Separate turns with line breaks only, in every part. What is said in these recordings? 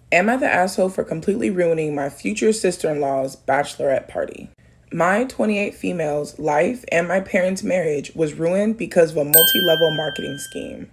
Am I the asshole for completely ruining my future sister-in-law's bachelorette party? My 28 females' life and my parents' marriage was ruined because of a multi-level marketing scheme.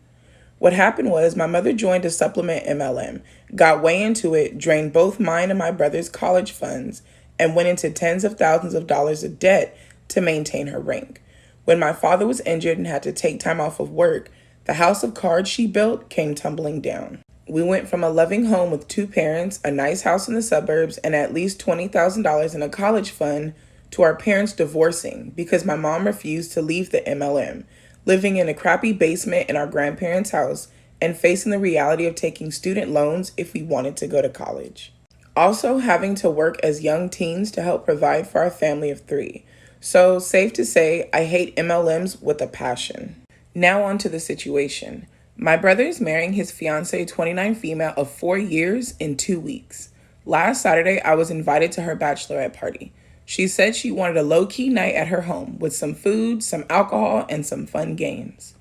What happened was my mother joined a supplement MLM, got way into it, drained both mine and my brother's college funds, and went into tens of thousands of dollars of debt to maintain her rank. When my father was injured and had to take time off of work, the house of cards she built came tumbling down. We went from a loving home with two parents, a nice house in the suburbs, and at least $20,000 in a college fund to our parents divorcing because my mom refused to leave the MLM, living in a crappy basement in our grandparents' house, and facing the reality of taking student loans if we wanted to go to college. Also having to work as young teens to help provide for our family of three. So safe to say, I hate MLMs with a passion. Now on to the situation. My brother is marrying his fiancée, 29 female, of 4 years in 2 weeks. Last Saturday, I was invited to her bachelorette party. She said she wanted a low-key night at her home with some food, some alcohol, and some fun games.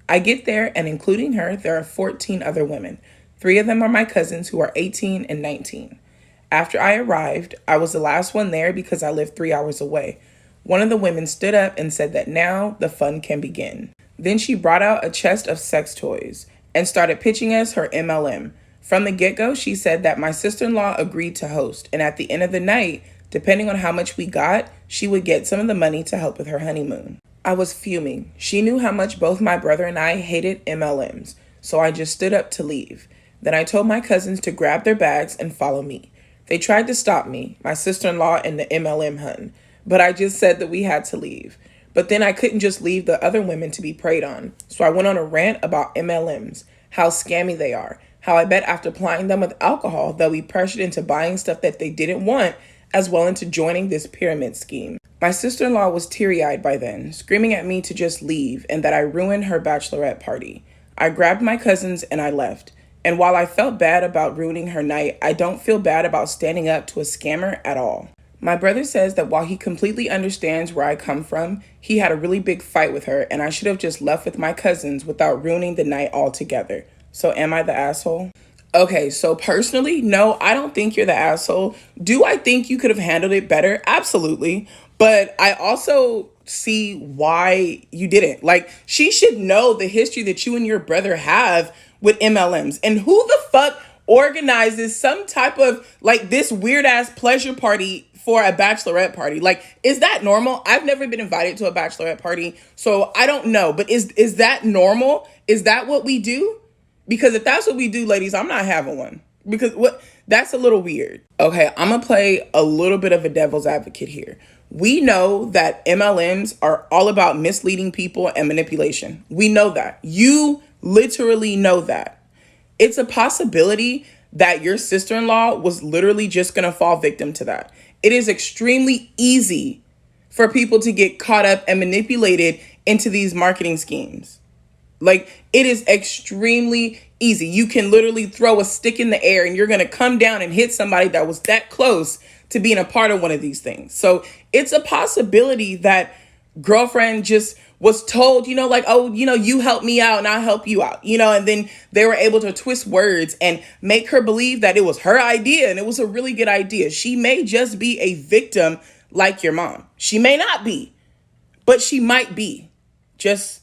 I get there, and including her, there are 14 other women. 3 of them are my cousins who are 18 and 19. After I arrived, I was the last one there because I live 3 hours away. One of the women stood up and said that now the fun can begin. Then she brought out a chest of sex toys and started pitching us her MLM. From the get-go, she said that my sister-in-law agreed to host, and at the end of the night, depending on how much we got, she would get some of the money to help with her honeymoon. I was fuming. She knew how much both my brother and I hated MLMs, so I just stood up to leave. Then I told my cousins to grab their bags and follow me. They tried to stop me, my sister-in-law and the MLM hun, but I just said that we had to leave. But then I couldn't just leave the other women to be preyed on. So I went on a rant about MLMs, how scammy they are, how I bet after plying them with alcohol, they'll be pressured into buying stuff that they didn't want, as well into joining this pyramid scheme. My sister-in-law was teary-eyed by then, screaming at me to just leave and that I ruined her bachelorette party. I grabbed my cousins and I left. And while I felt bad about ruining her night, I don't feel bad about standing up to a scammer at all. My brother says that while he completely understands where I come from, he had a really big fight with her and I should have just left with my cousins without ruining the night altogether. So am I the asshole? Okay, so personally, no, I don't think you're the asshole. Do I think you could have handled it better? Absolutely. But I also see why you didn't. Like, she should know the history that you and your brother have with MLMs. And who the fuck organizes some type of, like, this weird ass pleasure party for a bachelorette party? Like, is that normal? I've never been invited to a bachelorette party, so I don't know. But is that normal? Is that what we do? Because if that's what we do, ladies, I'm not having one. Because that's a little weird. Okay, I'm gonna play a little bit of a devil's advocate here. We know that MLMs are all about misleading people and manipulation. We know that. You literally know that. It's a possibility that your sister-in-law was literally just gonna fall victim to that. It is extremely easy for people to get caught up and manipulated into these marketing schemes. Like, it is extremely easy. You can literally throw a stick in the air and you're going to come down and hit somebody that was that close to being a part of one of these things. So it's a possibility that girlfriend just was told, like, oh, you help me out and I'll help you out, and then they were able to twist words and make her believe that it was her idea and it was a really good idea. She may just be a victim like your mom. She may not be, but she might be. Just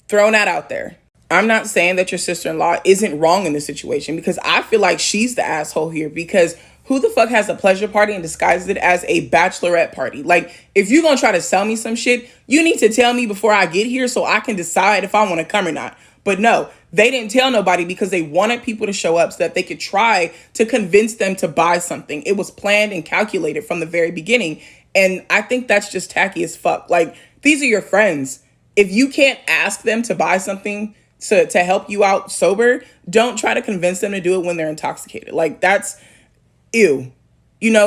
throwing that out there. I'm not saying that your sister-in-law isn't wrong in this situation because I feel like she's the asshole here because who the fuck has a pleasure party and disguises it as a bachelorette party? Like, if you're going to try to sell me some shit, you need to tell me before I get here so I can decide if I want to come or not. But no, they didn't tell nobody because they wanted people to show up so that they could try to convince them to buy something. It was planned and calculated from the very beginning. And I think that's just tacky as fuck. Like, these are your friends. If you can't ask them to buy something to help you out sober, don't try to convince them to do it when they're intoxicated. Like, that's ew.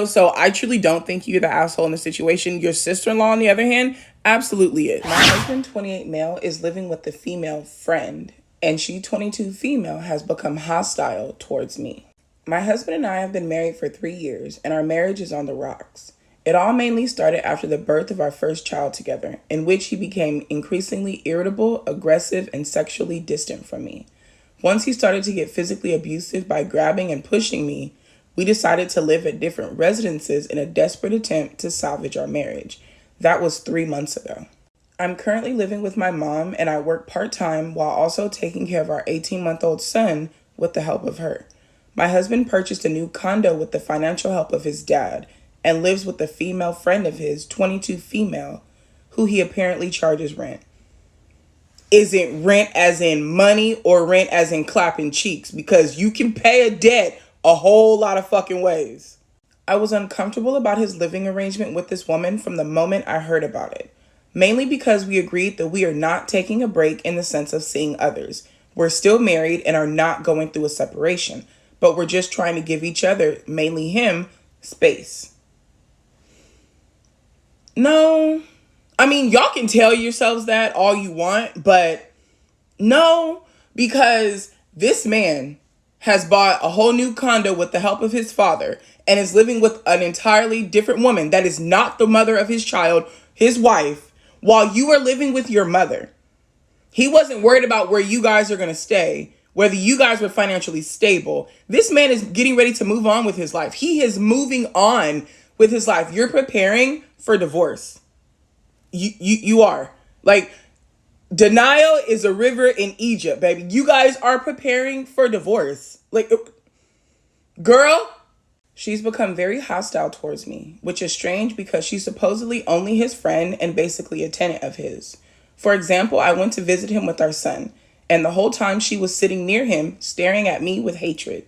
So I truly don't think you're the asshole in the situation. Your sister-in-law, on the other hand, absolutely is. My husband, 28 male, is living with the female friend, and she, 22 female, has become hostile towards me. My husband and I have been married for 3 years, and our marriage is on the rocks. It all mainly started after the birth of our first child together, in which he became increasingly irritable, aggressive, and sexually distant from me. Once he started to get physically abusive by grabbing and pushing me, we decided to live at different residences in a desperate attempt to salvage our marriage. That was 3 months ago. I'm currently living with my mom and I work part-time while also taking care of our 18-month-old son with the help of her. My husband purchased a new condo with the financial help of his dad and lives with a female friend of his, 22 female, who he apparently charges rent. Is it rent as in money or rent as in clapping cheeks? Because you can pay a debt a whole lot of fucking ways. I was uncomfortable about his living arrangement with this woman from the moment I heard about it. Mainly because we agreed that we are not taking a break in the sense of seeing others. We're still married and are not going through a separation, but we're just trying to give each other, mainly him, space. No, I mean, y'all can tell yourselves that all you want, but no, because this man has bought a whole new condo with the help of his father and is living with an entirely different woman that is not the mother of his child, his wife, while you are living with your mother. He wasn't worried about where you guys are going to stay, whether you guys were financially stable. This man is getting ready to move on with his life. He is moving on with his life. You're preparing for divorce. You are. Like, denial is a river in Egypt, baby. You guys are preparing for divorce. Like, girl, she's become very hostile towards me, which is strange because she's supposedly only his friend and basically a tenant of his. For example, I went to visit him with our son, and the whole time she was sitting near him, staring at me with hatred.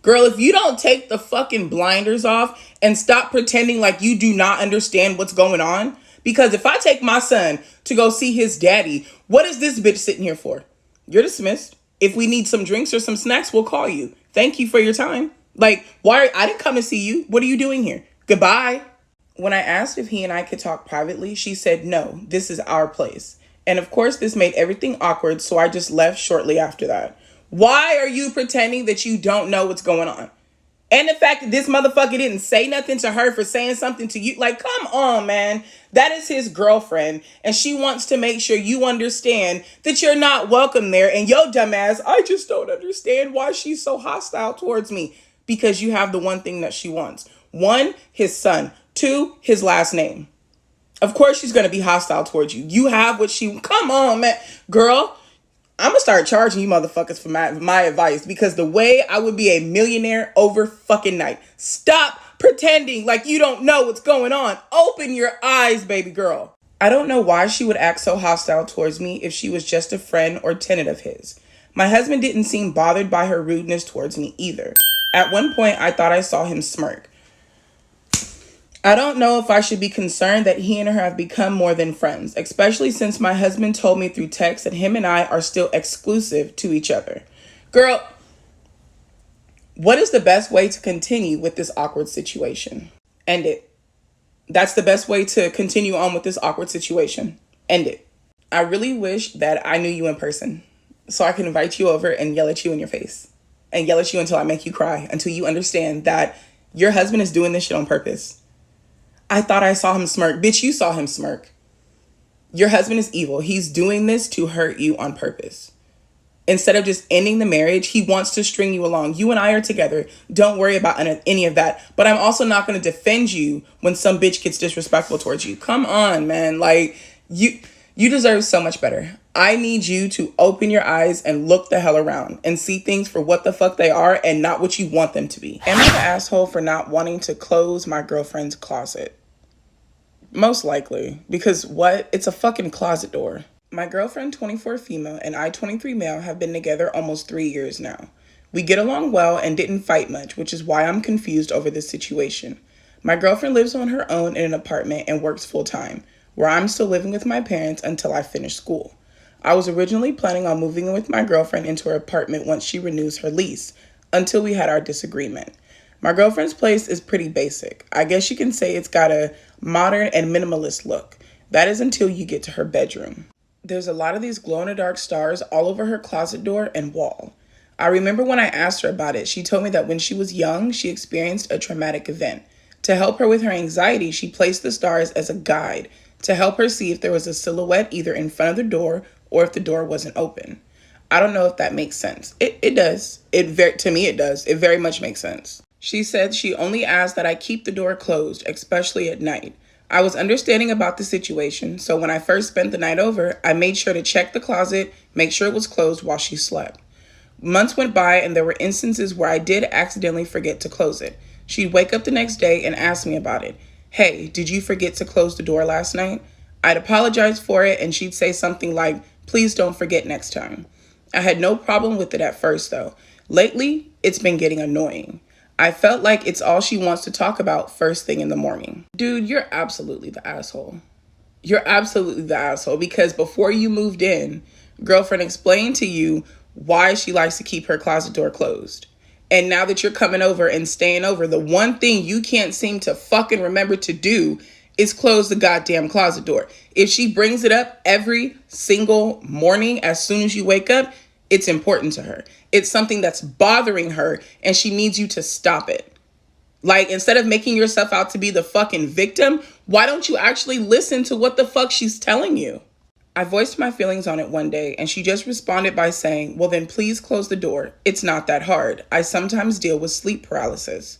Girl, if you don't take the fucking blinders off and stop pretending like you do not understand what's going on, because if I take my son to go see his daddy, what is this bitch sitting here for? You're dismissed. If we need some drinks or some snacks, we'll call you. Thank you for your time. Like, I didn't come to see you. What are you doing here? Goodbye. When I asked if he and I could talk privately, she said, no, this is our place. And of course, this made everything awkward, so I just left shortly after that. Why are you pretending that you don't know what's going on? And the fact that this motherfucker didn't say nothing to her for saying something to you. Like, come on, man. That is his girlfriend. And she wants to make sure you understand that you're not welcome there. And yo, dumbass, I just don't understand why she's so hostile towards me. Because you have the one thing that she wants. 1, his son. 2, his last name. Of course she's going to be hostile towards you. You have what she... Come on, man. Girl, I'm going to start charging you motherfuckers for my advice. Because the way I would be a millionaire over fucking night. Stop pretending like you don't know what's going on. Open your eyes, baby girl. I don't know why she would act so hostile towards me if she was just a friend or tenant of his. My husband didn't seem bothered by her rudeness towards me either. At one point, I thought I saw him smirk. I don't know if I should be concerned that he and her have become more than friends, especially since my husband told me through text that him and I are still exclusive to each other. Girl, what is the best way to continue with this awkward situation? End it. That's the best way to continue on with this awkward situation. End it. I really wish that I knew you in person so I can invite you over and yell at you in your face and yell at you until I make you cry, until you understand that your husband is doing this shit on purpose. I thought I saw him smirk. Bitch, you saw him smirk. Your husband is evil. He's doing this to hurt you on purpose. Instead of just ending the marriage, he wants to string you along. You and I are together. Don't worry about any of that. But I'm also not going to defend you when some bitch gets disrespectful towards you. Come on, man. Like, you deserve so much better. I need you to open your eyes and look the hell around and see things for what the fuck they are and not what you want them to be. Am I the asshole for not wanting to close my girlfriend's closet? Most likely. Because what? It's a fucking closet door. My girlfriend, 24 female, and I, 23 male, have been together almost 3 years now. We get along well and didn't fight much, which is why I'm confused over this situation. My girlfriend lives on her own in an apartment and works full time, where I'm still living with my parents until I finish school. I was originally planning on moving in with my girlfriend into her apartment once she renews her lease, until we had our disagreement. My girlfriend's place is pretty basic. I guess you can say it's got a modern and minimalist look. That is until you get to her bedroom. There's a lot of these glow-in-the-dark stars all over her closet door and wall. I remember when I asked her about it, she told me that when she was young, she experienced a traumatic event. To help her with her anxiety, she placed the stars as a guide to help her see if there was a silhouette either in front of the door or if the door wasn't open. I don't know if that makes sense. It does. To me, it does. It very much makes sense. She said she only asked that I keep the door closed, especially at night. I was understanding about the situation, so when I first spent the night over, I made sure to check the closet, make sure it was closed while she slept. Months went by and there were instances where I did accidentally forget to close it. She'd wake up the next day and ask me about it. Hey, did you forget to close the door last night? I'd apologize for it and she'd say something like, please don't forget next time. I had no problem with it at first though. Lately, it's been getting annoying. I felt like it's all she wants to talk about first thing in the morning. Dude, you're absolutely the asshole. You're absolutely the asshole because before you moved in, girlfriend explained to you why she likes to keep her closet door closed. And now that you're coming over and staying over, the one thing you can't seem to fucking remember to do is close the goddamn closet door. If she brings it up every single morning as soon as you wake up, it's important to her. It's something that's bothering her and she needs you to stop it. Like, instead of making yourself out to be the fucking victim, why don't you actually listen to what the fuck she's telling you? I voiced my feelings on it one day and she just responded by saying, well then please close the door. It's not that hard. I sometimes deal with sleep paralysis.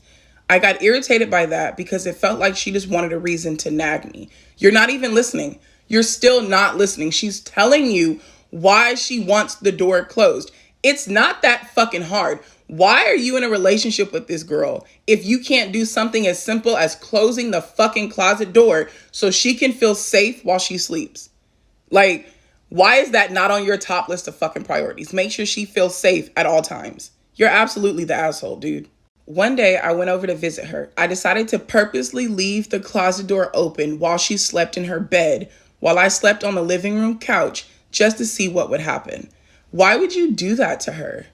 I got irritated by that because it felt like she just wanted a reason to nag me. You're not even listening. You're still not listening. She's telling you why she wants the door closed. It's not that fucking hard. Why are you in a relationship with this girl if you can't do something as simple as closing the fucking closet door so she can feel safe while she sleeps? Like, why is that not on your top list of fucking priorities? Make sure she feels safe at all times. You're absolutely the asshole, dude. One day I went over to visit her. I decided to purposely leave the closet door open while she slept in her bed, while I slept on the living room couch, just to see what would happen. Why would you do that to her?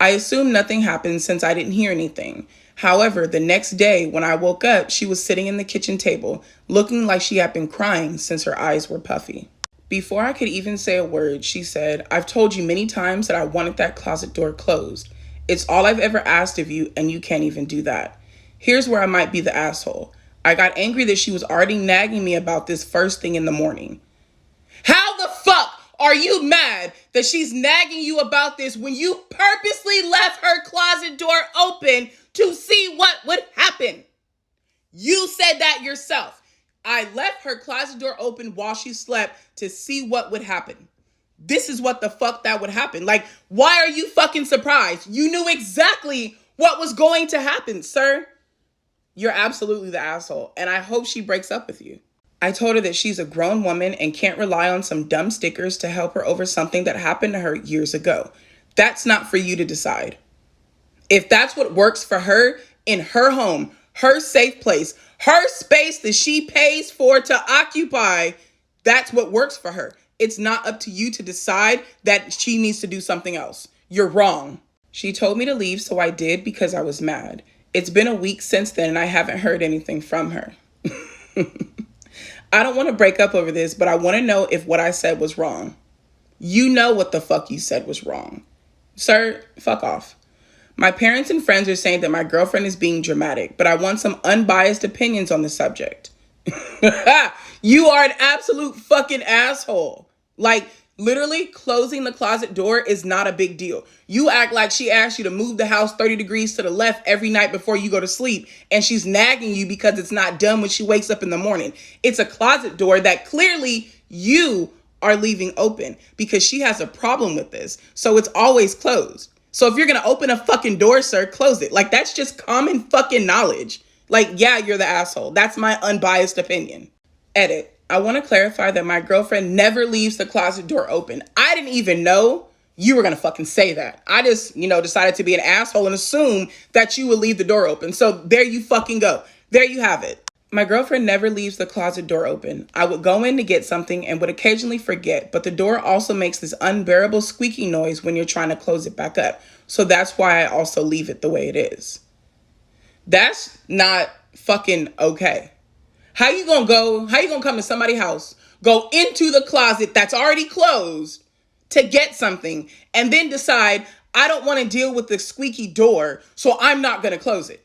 I assumed nothing happened since I didn't hear anything. However, the next day when I woke up, she was sitting in the kitchen table, looking like she had been crying since her eyes were puffy. Before I could even say a word, she said, I've told you many times that I wanted that closet door closed. It's all I've ever asked of you, and you can't even do that. Here's where I might be the asshole. I got angry that she was already nagging me about this first thing in the morning. How the fuck are you mad that she's nagging you about this when you purposely left her closet door open to see what would happen? You said that yourself. I left her closet door open while she slept to see what would happen. This is what the fuck that would happen. Like, why are you fucking surprised? You knew exactly what was going to happen, sir. You're absolutely the asshole, and I hope she breaks up with you. I told her that she's a grown woman and can't rely on some dumb stickers to help her over something that happened to her years ago. That's not for you to decide. If that's what works for her in her home, her safe place, her space that she pays for to occupy, that's what works for her. It's not up to you to decide that she needs to do something else. You're wrong. She told me to leave, so I did because I was mad. It's been a week since then and I haven't heard anything from her. I don't want to break up over this, but I want to know if what I said was wrong. You know what the fuck you said was wrong. Sir, fuck off. My parents and friends are saying that my girlfriend is being dramatic, but I want some unbiased opinions on the subject. You are an absolute fucking asshole. Like, literally closing the closet door is not a big deal. You act like she asked you to move the house 30 degrees to the left every night before you go to sleep, and she's nagging you because it's not done when she wakes up in the morning. It's a closet door that clearly you are leaving open because she has a problem with this. So it's always closed. So if you're going to open a fucking door, sir, close it. Like, that's just common fucking knowledge. Like, yeah, you're the asshole. That's my unbiased opinion. Edit. I want to clarify that my girlfriend never leaves the closet door open. I didn't even know you were going to fucking say that. I just, decided to be an asshole and assume that you would leave the door open. So there you fucking go. There you have it. My girlfriend never leaves the closet door open. I would go in to get something and would occasionally forget, but the door also makes this unbearable squeaky noise when you're trying to close it back up. So that's why I also leave it the way it is. That's not fucking okay. How you gonna come to somebody's house, go into the closet that's already closed to get something, and then decide, I don't want to deal with the squeaky door, so I'm not gonna close it?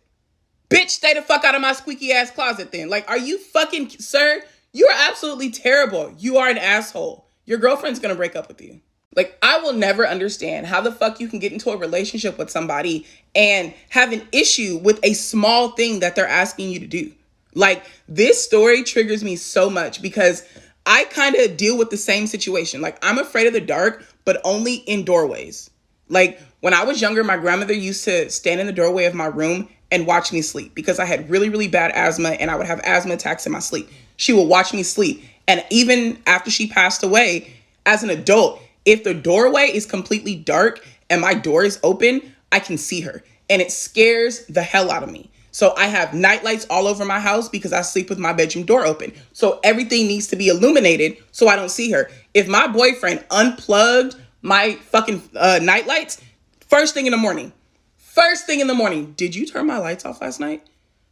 Bitch, stay the fuck out of my squeaky ass closet then. Like, are you fucking, sir? You are absolutely terrible. You are an asshole. Your girlfriend's gonna break up with you. Like, I will never understand how the fuck you can get into a relationship with somebody and have an issue with a small thing that they're asking you to do. Like, this story triggers me so much because I kind of deal with the same situation. Like, I'm afraid of the dark, but only in doorways. Like, when I was younger, my grandmother used to stand in the doorway of my room and watch me sleep because I had really, really bad asthma and I would have asthma attacks in my sleep. She would watch me sleep. And even after she passed away, as an adult, if the doorway is completely dark and my door is open, I can see her. And it scares the hell out of me. So I have night lights all over my house because I sleep with my bedroom door open. So everything needs to be illuminated so I don't see her. If my boyfriend unplugged my fucking night lights, first thing in the morning, did you turn my lights off last night?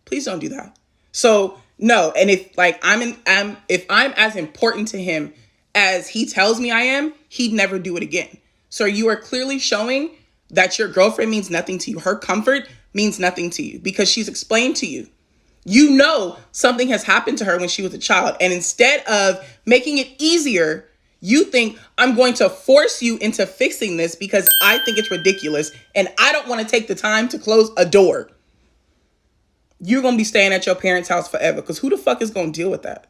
Please don't do that. So no, and if like if I'm as important to him as he tells me I am, he'd never do it again. So you are clearly showing that your girlfriend means nothing to you. Her comfort means nothing to you because she's explained to you. You know something has happened to her when she was a child. And instead of making it easier, you think I'm going to force you into fixing this because I think it's ridiculous and I don't want to take the time to close a door. You're going to be staying at your parents' house forever because who the fuck is going to deal with that?